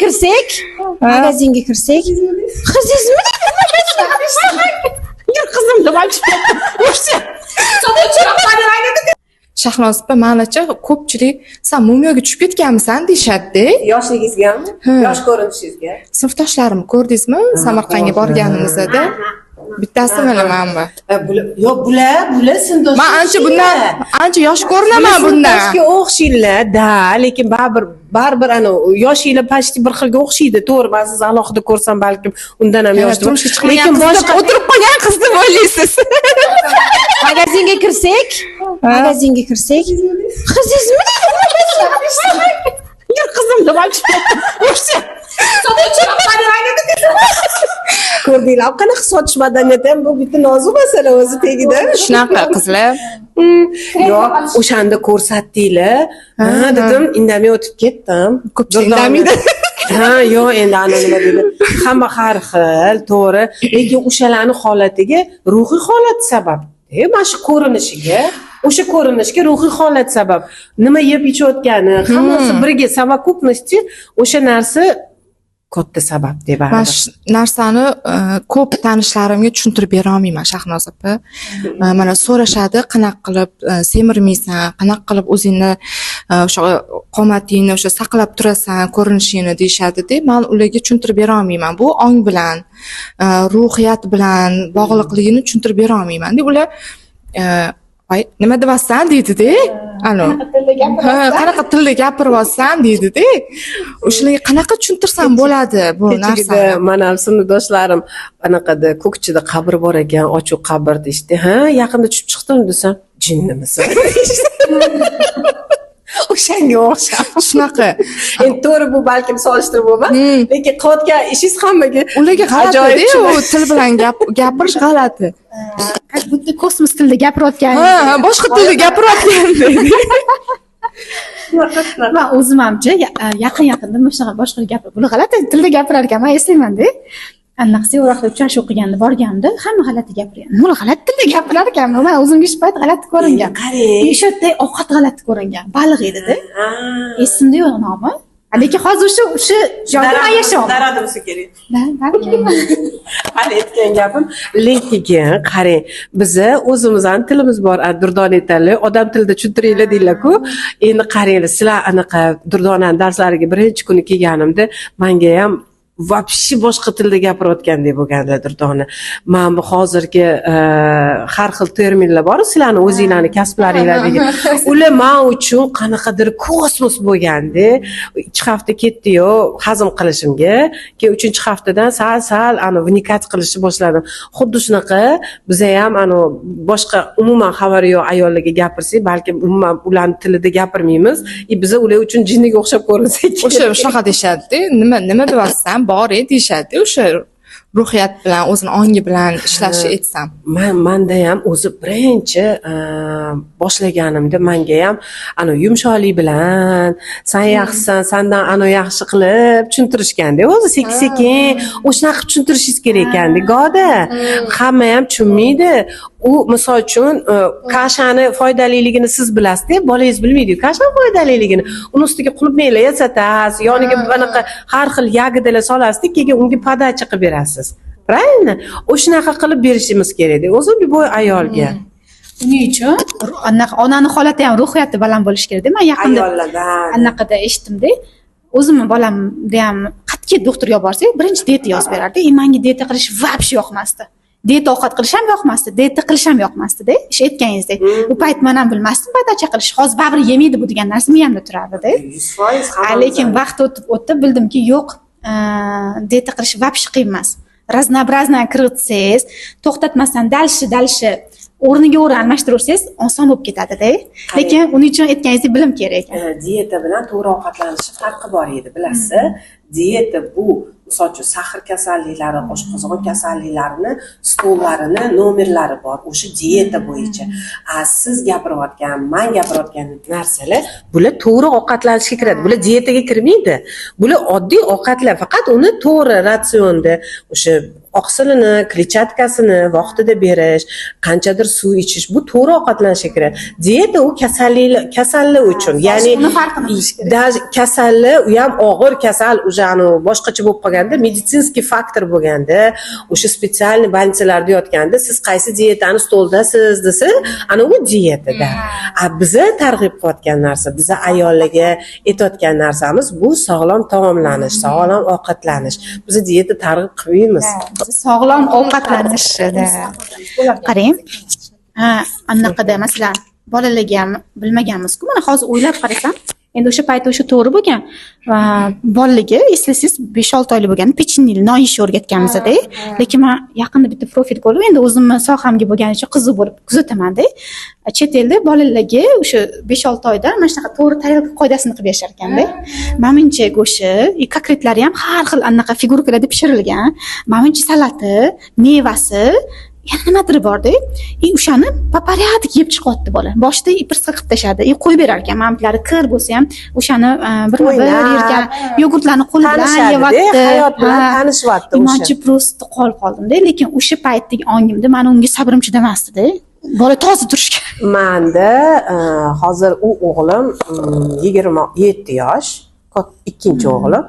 kirsak, magazinga kirsak, qizingizmi? Yur qizim deb aytishdi. Shahnoz opa, manacha ko'pchilik sen mumiyoga tushib ketganmisan deyishadi-da. Yoshligingizgami? Yosh ko'rinishingizga? Sinfdoshlarim ko'rdingizmi? Samarqandga borganimizda bittasi bilamanmi? Yo'q, bular sinfdosh. Men ancha yosh ko'rinaman bundan. Sinfdoshga o'xshaylar-da, lekin baribir ana yoshinglar почти bir xilga o'xshaydi. To'g'ri, men sizni alohida ko'rsam balkim undan ham yosh. Lekin boshqa o'tirib qolgan qiz deb o'ylaysiz. Magazinga kirsak, qizingizmi? Yur qizim deb aytishdi. Ko'rdinglar, qanaqa sotish madaniyati ham bu bitta nozik masala o'zi tegida. Shunaqa qizlar. Yo'q, o'shanda ko'rsatdinglar. Ha, dedim, indamay o'tib ketdim. Ko'pchilik indamaydi. Ha, yo'q, endi ana nima dedi. Hamma har xil, to'g'ri, lekin o'shalarning holatiga ruhiy holat sabab. Mana shu ko'rinishiga, o'sha ko'rinishga ruhiy holat sabab. Nima yeb ichayotgani, hammasi birga savokupnosti o'sha narsa katta sabab deb Men shu narsani ko'p tanishlarimga tushuntirib bera olmayman, Shahnoz opa. Mana so'rashadi, qanaqa qilib semirmaysan, qanaqa qilib o'zingni o'sha qomatingni o'sha saqlab turasan, ko'rinishingni deyshadi-da. Men ularga tushuntirib bera olmayman. Bu ong bilan, ruhiyat bilan bog'liqligini tushuntirib bera olmayman. Deb ular nima deyapsan deydi-da. Ano. Qanaqa tilda gapiryapsan deydi-da. O'shalarga qanaqa tushuntirsam bo'ladi bu narsani? Mana sinfdoshlarim anaqada ko'kchida qabr bor ekan, ochiq qabr deydi. Ha, yaqinda tushib chiqdim desam, jinnimisan? O'shanga o'xshab. Shunaqa. Endi to'g'ri bu balkim solishtirib emas, lekin qilayotgan ishingiz hammaga ularga g'alati, u til bilan gapirish g'alati. Xuddi kosmos tilida gapirayotgan. Ha, boshqa tilda gapirayotgandek. Men o'zim hamcha yaqin-yaqinda shunaqa boshqa gapirib, bular g'alati tilda gapirar ekan, men eslayman-da. Anaqa Sevaraqda uchrashuv o'qiganda borganimda hamma g'alati gapirgan. Nima g'alati tilda gapirar ekan? Men o'zimga shu payt g'alati ko'ringan. Qarang. O'sha yerda ovqat g'alati ko'ringan. Baliq edi-da. Esimda yo'q nomi. Lekin hozir o'sha joyda men yashayapman. Daradimsa kerak. Balki. Hali aytgan gapim, lekin qarang, biza o'zimizning tilimiz bor, Durdona aytadilar, odam tilida tushuntiringlar deylar-ku. Endi qaranglar, sizlar anaqa Durdonaning darslariga birinchi kuni kelganimda, menga ham вообще boshqa tilda gapirayotgandek bo'lganlar Durdona. Men bu hozirgi har xil terminlar bor, sizlarning o'zingizlarning kasblaringlardagi. Ular men uchun qanaqadir kosmos bo'lganda, 2 hafta ketdi-yu hazm qilishimga, keyin 3-haftadan sal ani vnikat qilishni boshladim. Xuddi shunaqa biza ham ani boshqa umuman xabari yo'q ayollarga gapirsak, balki umuman ularning tilida gapirmaymiz, biza ular uchun jinniga o'xshab ko'rinsak. O'sha shunaqa deyshadi-da. Nima deyapsan? Bor deyshadi. O'sha ruhiyat bilan, o'zini ongi bilan ishlashni aytsam. Menda ham o'zi birinchi boshlaganimda menga ham ana yumshoqlik bilan, sen yaxshisan, sendan ana yaxshi qilib tushuntirishganda, o'zi sekin-sekin o'shanaqa tushuntirishingiz kerak ekanda. Go'da hamma ham tushunmaydi. U misol uchun kashani foydaliligini siz bilasiz-da, bolangiz bilmaydi kashani foydaliligini. Uni ustiga qulupnaylar yasatasiz, yoniga anaqa har xil yag'idalar solasiz, keyin unga podacha qilib berasiz. Правильно? O'shanaqa qilib berishimiz kerak. O'zi любой ayolga. Uning uchun anaqa onaning holati ham ruhiyati baland bo'lishi kerak-da. Men yaqinda anaqada eshitdim-da. O'zimning bolamda ham qat'iy doktorga borsak, birinchi dieta yozib berardi. Menga dieta qilish вообще yoqmasdi. Dieta ovqat qilish ham yoqmasdi, dieta qilish ham yoqmasdi-da. Ish aytganingizdek. Bu payt men ham bilmasdim podacha qilish. Hozir baribir yemaydi bu degan narsa miyamda turardi-da. 100%. Lekin vaqt o'tib bildimki, yo'q, dieta qilish вообще qiyin emas. Разнообразно kiritsangiz, to'xtatmasdan dalshi o'rniga o'rin almashtirsangiz oson bo'lib ketadi-da. Lekin uning uchun aytganingizdek bilim kerak. Dieta bilan to'g'ri ovqatlanish farqi bor edi, bilasiz. Dieta bu misol uchun sahr kasalliklari, oshqozon kasalliklarini, stollarini, nomerlari bor. O'sha dieta bo'yicha. Siz gapirayotgan, men gapirayotgan narsalar, bular to'g'ri ovqatlanishga kiradi. Bular dietaga kirmaydi. Bular oddiy ovqatlar, faqat uni to'g'ri ratsionda o'sha oqsilini, kletchatkasini vaqtida berish, qanchadir suv ichish, bu to'g'ri ovqatlanish kerak. Dieta u kasallik uchun, ya'ni uni farqini bilish kerak. kasallik, u ham og'ir kasal, ujani boshqacha bo'lib qolganda, meditsinskiy faktor bo'lganda, o'sha spetsialniy больницаlarda yotganda, siz qaysi dietani stoldasiz desa, ana u diyetada. Biza targ'ib qilayotgan narsa, biza ayollarga aytayotgan narsamiz bu sog'lom taomlanish, sog'lom ovqatlanish. Biz dieta targ'ib qilmaymiz. Sog'lom ovqatlanishda qarang. Anaqada masalan bolalarga ham bilmaganmiz-ku. Mana hozir o'ylab qarasam, endi o'sha paytda o'sha to'g'ri bo'lgan. Bolalarga eslasangiz 5-6 oylik bo'lganda pechenniy non yeyishni o'rgatganmiz-da. Lekin men yaqinda bitta profil ko'rib, endi o'zimni sohamga bo'lgani uchun qiziq bo'lib kuzataman-da. Chet elda bolalarga o'sha 5-6 oyda mana shunaqa to'g'ri tayyorlik qoidasini qilib yashar ekanda. Mamincha go'shti, kokretlari ham har xil anaqa figurkalarda pishirilgan. Mamincha salati, mevasi, yana nimadir bor-da. O'shani paparyat yeb chiqyapti bola. Boshida ipirsiq qilib tashadi. Qo'yib berar ekan. Mamiklari kir bo'lsa ham o'shani bir yerga yogurtlarni qo'l bilan yeyapti. Hayot bilan tanishyapti o'sha. Menchi prosta qoldim-da, lekin o'sha paytdagi ongimda meni unga sabrim chidamasdi-da. Bola toza turishga. Menda hozir u o'g'lim 27 yosh, ikkinchi o'g'lim.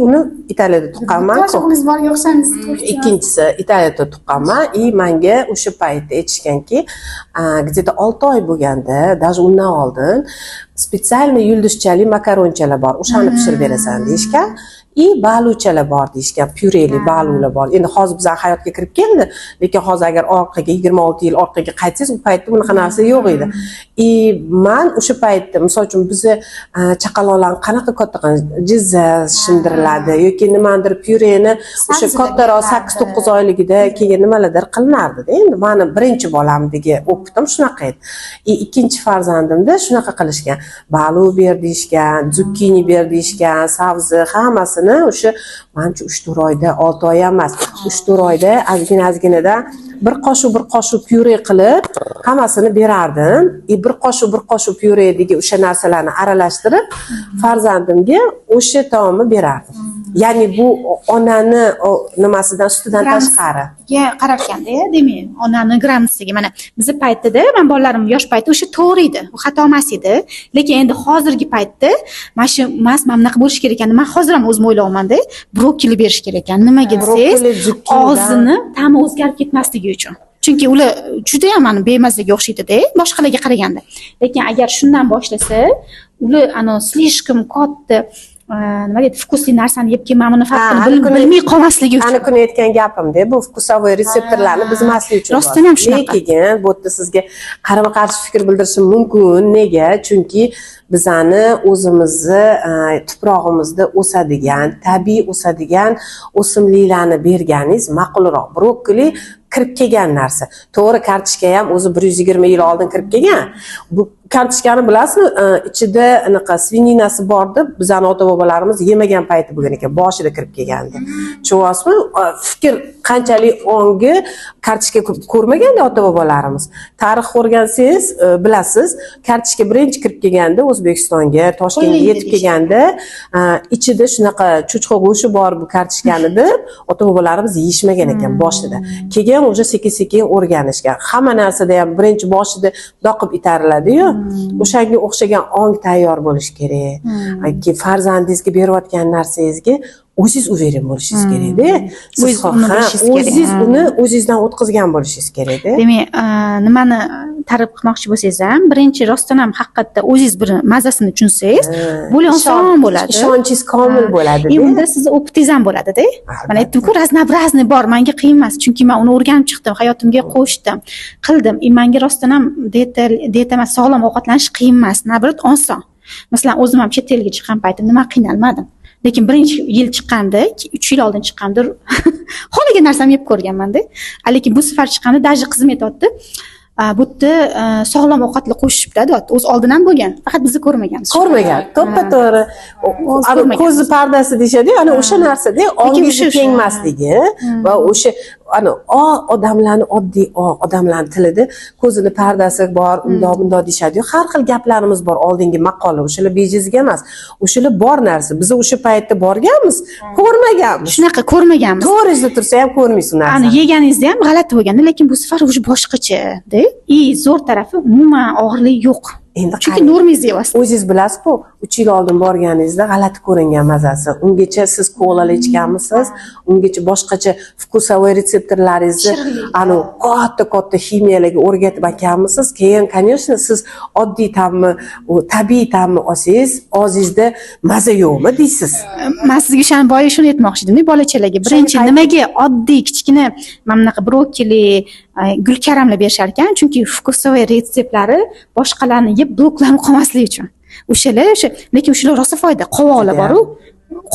Uni Italiyada tuqqanman-ku. O'g'lingiz borga o'xshaysiz. Ikkinchisi Italiyada tuqqanman. Menga o'sha paytda aytishganki, где-то 6 oy bo'lganda, даже undan oldin spetsialniy yulduzchali makaronchalar bor. O'shani pishirib berasan deyishgan. Baluchalar bor deyishgan, pyureli balular bor. Endi hozir bizning hayotga kirib keldi, lekin hozir agar orqaga 26 yil orqaga qaytsangiz, u paytda bunaqa narsa yo'q edi. Men o'sha paytda, misol uchun bizni chaqaloqlarni qanaqa katta jizza shindiriladi yoki nimadir pyureni o'sha kattaroq 8-9 oyligida keyin nimalardir qilinardi-da. Endi meni birinchi bolamdagi o'qitim shunaqa edi. Ikkinchi farzandimda shunaqa qilishgan. Balu ber deyishgan, zukkini ber deyishgan, sabzi hammasini o'sha menimcha 3-4 oyda, 6 oy emas, 3-4 oyda ozgina-ozginadan bir qoshiq pyure qilib hammasini berardim. Bir qoshiq pyuredagi o'sha narsalarni aralashtirib farzandimga o'sha taomni berardim. Ya'ni bu onani nimasidan sutidan tashqari. Qarar ekanda, demak, onani gramsiga. Mana bizi paytida, men bolalarim yosh paytda o'sha to'g'ri edi. U xato emas edi. Lekin endi hozirgi paytda mana shu mana bunaqa bo'lish kerak ekan. Men hozir ham o'zim o'ylayapman-da, brokoli berish kerak ekan. Nimaga desangiz, og'zini ta'mi o'zgarib ketmasligi uchun. Chunki ular juda ham meni bemazaga o'xshaydi-da, boshqalarga qaraganda. Lekin agar shundan boshlasa, ular slishkim katta nima deydi, vkusli narsani yeb kelmamini farqini bilmay qolmasligi uchun. Ana kuni aytgan gapim-da, bu vkusovoy retseptorlarni bizmaslik uchun. Rostdan ham shunaqa. Lekin bu yerda sizga qarama-qarshi fikr bildirishim mumkin. Nega? Chunki bizani o'zimizni tuprog'imizda o'sadigan, tabiiy o'sadigan o'simliklarni berganingiz ma'qulroq. Brokoli kirib kelgan narsa. To'g'ri, kartoshka ham o'zi 120 yil oldin kirib kelgan. Bu kartoshkani bilasizmi, ichida anaqa svininasi bor deb bizani ota-bobolarimiz yemagan payti bo'lgan ekan, boshida kirib kelgandi. Tushunyapsizmi? Fikr qanchalik ongi kartoshka ko'rmaganda ota-bobolarimiz. Tarix o'rgansangiz bilasiz, kartoshka birinchi kirib kelganda O'zbekistonga, Toshkentga yetib kelganda, ichida shunaqa cho'chqa go'shti bor bu kartoshkani deb ota-bobolarimiz yeyishmagan ekan boshida. Keyin o'sha sekin-sekin o'rganishgan. Hamma narsada ham birinchi boshida doqib itariladi-yu. O'shanga o'xshagan ong tayyor bo'lish kerak. Farzandingizga berayotgan narsangizga o'zingiz uverin bo'lishingiz kerak-da. Siz uni o'zingizdan o'tkazgan bo'lishingiz kerak-da. Demak, nimani targ'ib qilmoqchi bo'lsangiz ham, birinchi rostdan ham haqiqatda o'zingiz bir mazasini tushunsangiz, bu oson bo'ladi. Ishonchingiz komil bo'ladi. Unda sizni o'qitingiz ham bo'ladi-da. Mana aytdim-ku, raznobrazni bor, menga qiyin emas, chunki men uni o'rganib chiqdim, hayotimga qo'shdim, qildim. Menga rostdan ham dieta emas, sog'lom ovqatlanish qiyin emas, nabrot oson. Masalan, o'zim ham chet elga chiqqan paytimda nima qiynalmadim. Lekin birinchi yil chiqqanda, 3 yil oldin chiqqandir, xohlagan narsamni yeb ko'rganman-da. Lekin bu safar chiqqanda daji qizim aytdi, bu yerda sog'lom ovqatlar qo'shishibdi, deyapti. O'z oldin ham bo'lgan, faqat bizni ko'rmaganmiz. Ko'rmagan, to'ppa-to'g'ri. Ko'zi pardasi deyshadi, ana o'sha narsada ongingizni tengmasligi va o'sha ana odamlarni oddiy odamlarni tilida ko'zini pardasi bor, undoq bundoq deyishadi-yu. Har xil gaplarimiz bor oldingi maqola. O'shalar bejizga emas. O'shalar bor narsa. Biz o'sha paytda borganmiz, ko'rmaganmiz. Shunaqa ko'rmaganmiz. To'g'risida tursa ham ko'rmaysiz u Ani narsani. yeganingizda ham g'alati bo'lganda, lekin bu safar уже boshqacha-da. Zo'r tarafi umuman og'irlik yo'q. Endi Chunki normangizni yeyapsiz. o'zingiz bilasiz-ku, 3 yil oldin borganingizda g'alati ko'ringan mazasi. Ungacha siz kolalar ichganmisiz? Ungacha boshqacha vkusovoy retseptorlaringizni anu katta ximiyalarga o'rgatib ekanmisiz? Keyin, конечно, siz oddiy ta'mni, tabiiy ta'mni olsangiz, og'zingizda maza yo'qmi deysiz. Men sizga o'shani boya shuni aytmoqchi edim, bolachalarga. Birinchi nimaga oddiy kichkina mana bunaqa brokoli, gulkaramlar berishar ekan? Chunki vkusovoy retseptorlari boshqalarni yeb bloklanib qolmasligi uchun. O'shalar lekin o'shalar rosa foyda. Qovoqlar bor-ku.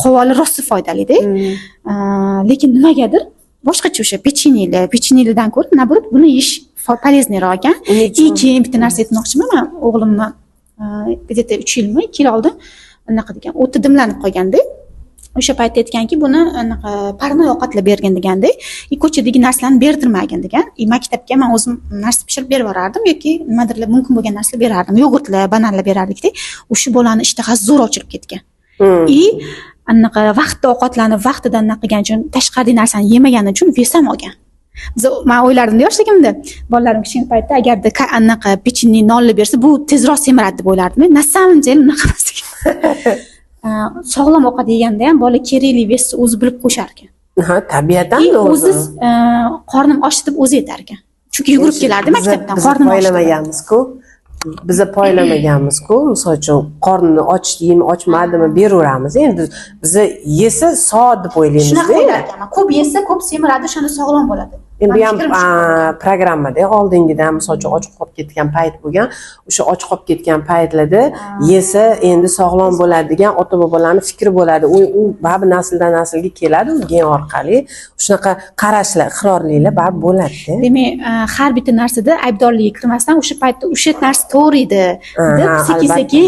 Qovoqlar rosa foydali-da. Lekin nimagadir boshqacha o'sha pechenyelardan ko'ra, nabrot buni yeyish полезнeyroq ekan. Keyin bitta narsa aytmoqchiman. Men o'g'limni где-то 3 yilmi, 2 yil oldin anaqa degan, o'ti dimlanib qolganda, o'sha paytda aytganki, buni anaqa parnoy ovqatlar bergin deganda, ko'chadagi narsalarni berdirmagin degan. Maktabga men o'zim narsa pishirib berib yuborardim yoki nimadirlar mumkin bo'lgan narsalar berardim. Yogurtlar, bananlar berardik-da. O'sha bolani ishtahasi zo'r ochilib ketgan. Anaqa vaqtda ovqatlanib, vaqtida anaqa qilgan uchun, tashqari narsani yemagani uchun vesam olgan. Men o'ylardim yoshligimda, bolalarim kichkina paytda agarda anaqa pechenye nonli bersa, bu tezroq semiradi deb o'ylardim. Na samim jil unaqa emas ekan. Sog'lom ovqat yeganda ham bola kerakli vesni o'zi bilib qo'shar ekan. Ha, tabiatan o'zi qornim ochdi deb o'zi yetar ekan. Chunki yugurib kelardi maktabdan, qornim ochdi. Poylamaganmiz-ku. Biz poylamaganmiz-ku. Misol uchun qornini ochdimi, ochmadimi beraveramiz. Endi biz yesa soat deb o'ylaymiz. Shunaqa o'ylar ekanman. Ko'p yesa, ko'p semiradi, o'shanda sog'lom bo'ladi. Endi ham programmada oldingidan misol uchun ochiq qolib ketgan payt bo'lgan. O'sha ochiq qolib ketgan paytlarda yesa endi sog'lom bo'ladi degan ota-bobolarning fikri bo'ladi. U baribir nasldan naslga keladi, u gen orqali. Shunaqa qarashlar, iqrorliklar baribir bo'ladi-da. Demak, har bitta narsada aybdorlikka kirmasdan o'sha paytda o'sha narsa to'g'ri edi deb sekin-sekin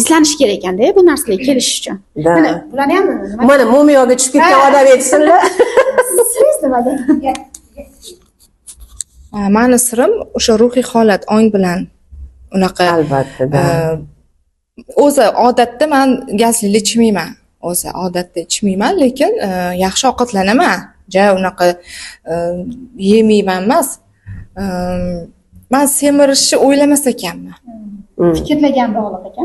izlanish kerak ekanda bu narsalarga kelish uchun. Mana bularni ham mana mumiyoga tushib ketgan odam aytsinlar. Siz nimaga? Mani sirim o'sha ruhiy holat ong bilan unaqa albatta. O'zi odatda men gazli ichmayman. O'zi odatda ichmayman, lekin yaxshi ovqatlanaman. Unaqa yemayman emas. Men semirishni o'ylamas ekanman. Fikrlagan bog'liq ekan.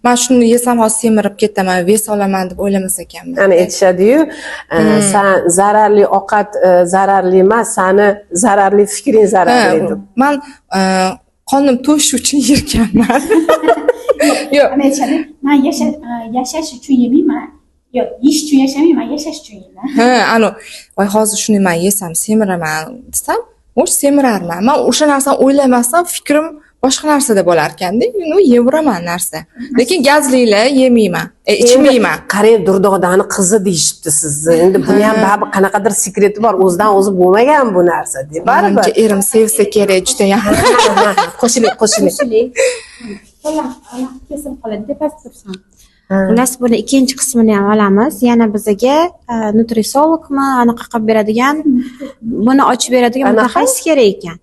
Men shuni yesam hozir semirib ketaman, ves olaman deb o'ylamas ekanman. Ana aytishadi-yu, san zararli ovqat zararli emas, sani zararli fikring zararli deb. Men qonim to'yish uchun yerkanman. Yo'q. Ana aytishadi, men yashash uchun yemayman. Yo'q, yeyish uchun yashamayman, yashash uchun yeyman. Ana, voy hozir shuni men yesam semiraman desam, o'sh semirarman. Men o'sha narsani o'ylamasam, fikrim boshqa narsada bo'lar ekanda, yeyveraman narsa. Lekin gazlilar yemayman, ichmayman. Qarang, Durdodani qizi deyishibdi sizni. Endi buni ham baribir qanaqadir sekreti bor, o'zidan o'zi bo'lmagan bu narsa deb. Baribir erim sevsa kerak juda yaxshi. Qo'shiling. Allah kesin qoladi deb tursan. Xullas buni ikkinchi qismini ham olamiz. Yana bizga nutrisologmi, anaqa qilib beradigan, buni ochib beradigan mutaxassis kerak ekan.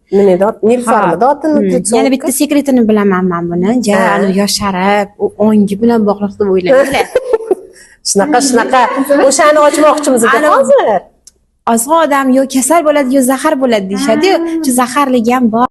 Nilfarmi dotini nutrisolog. Yana bitta sekretini bilaman men buni. Yosharib, ongi bilan bog'liq deb o'ylayman. Shunaqa. O'shani ochmoqchimiz edi hozir. Ozg'in odam yo kasal bo'ladi, yo zahar bo'ladi deyshadi-yu. Zaharligi ham bor.